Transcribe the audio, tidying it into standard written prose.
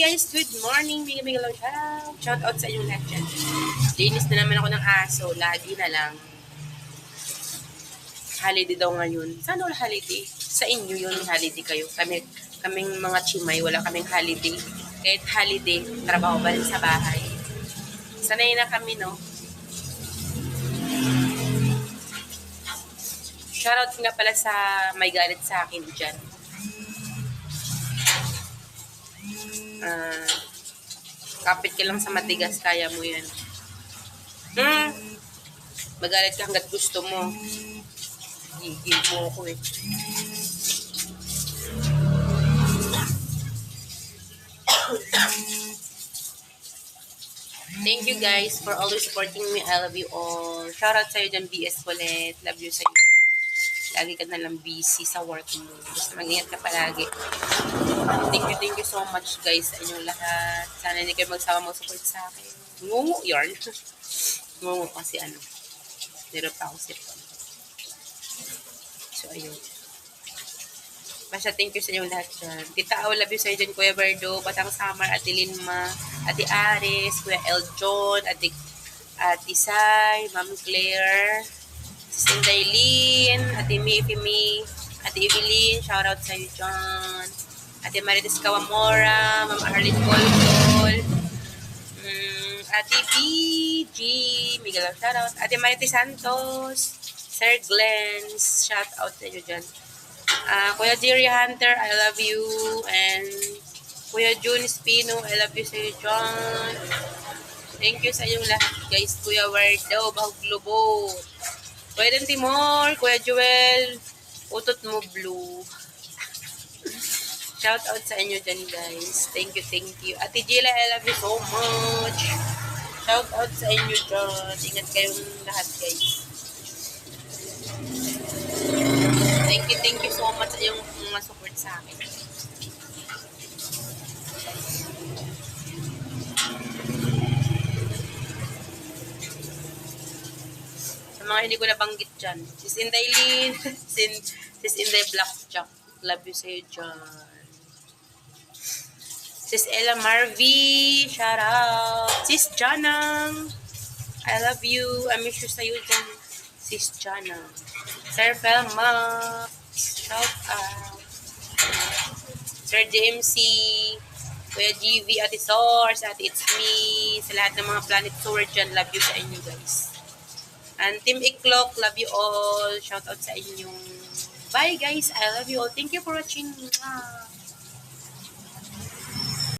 guys, good morning. Bigay lang shout out sa inyong lahat dyan. Linis na naman ako ng aso. Lagi na lang. Holiday daw ngayon. Saan wala holiday? Sa inyo yun, holiday kayo. Kaming mga chimay, wala kaming holiday. Kahit holiday, trabaho pa rin sa bahay. Sanay na kami, no? Shoutout nga pala sa may galit sa akin dyan. Kapit ka lang sa matigas, kaya mo yan. Magalit ka hanggat gusto mo. Gigil mo ako eh. Thank you guys for always supporting me. I love you all. Shoutout sa'yo dyan, BS Colette. Love you sa'yo dyan. Lagi ka nalang busy sa work mo. Basta mag-ingat ka palagi. Thank you so much guys sa inyong lahat. Sana hindi kayo magsama mag-support sa akin. Ngungu yarn. Ngungu kasi meron pa ako sipon. So ayun. Basta thank you sa inyong lahat dyan. Tita Au, love you sa'yo dyan. Kuya Berdo, Batang Samar, Ate Linma, Ate Aris, Kuya Eljon, Ate Sai, Ma'am Claire, Sister Dailin, Ate Mifimi, Ate Evelyn, shoutout sa'yo dyan. Ate Marites Kawamora, Ma'am Arlene Colcol, Ate PG, Miguel, shoutout. Ate Marites Santos, Sir Glenn, shoutout sa inyo dyan. Kuya Jerry Hunter, I love you. And Kuya June Spino, I love you sa'yo dyan. Thank you sa inyong lahat guys. Kuya Wardo, Bahog Lubot, Kuya Dan Timor, Kuya Joel, utot mo blue. Shout out sa inyo dyan guys. Thank you. Ate Jila, I love you so much. Shout out sa inyo dyan. Ingat kayong lahat guys. Thank you so much sa iyong mga support sa akin. Sa mga hindi ko nabanggit dyan, Sis Inday Lin, Sis Inday Blackjack, love you sa'yo dyan. Sis Ella Marvy, shout out. Sis Janang, I love you. I miss you sa'yo dyan, Sis Janang. Sir Felma, shout out. Sir JMC, Kuya GV, Ate Source, Ate It's Me, sa lahat ng mga Planet Tour dyan, love you sa inyo guys. And Team Iklok, love you all. Shout out sa inyong. Bye guys, I love you all. Thank you for watching.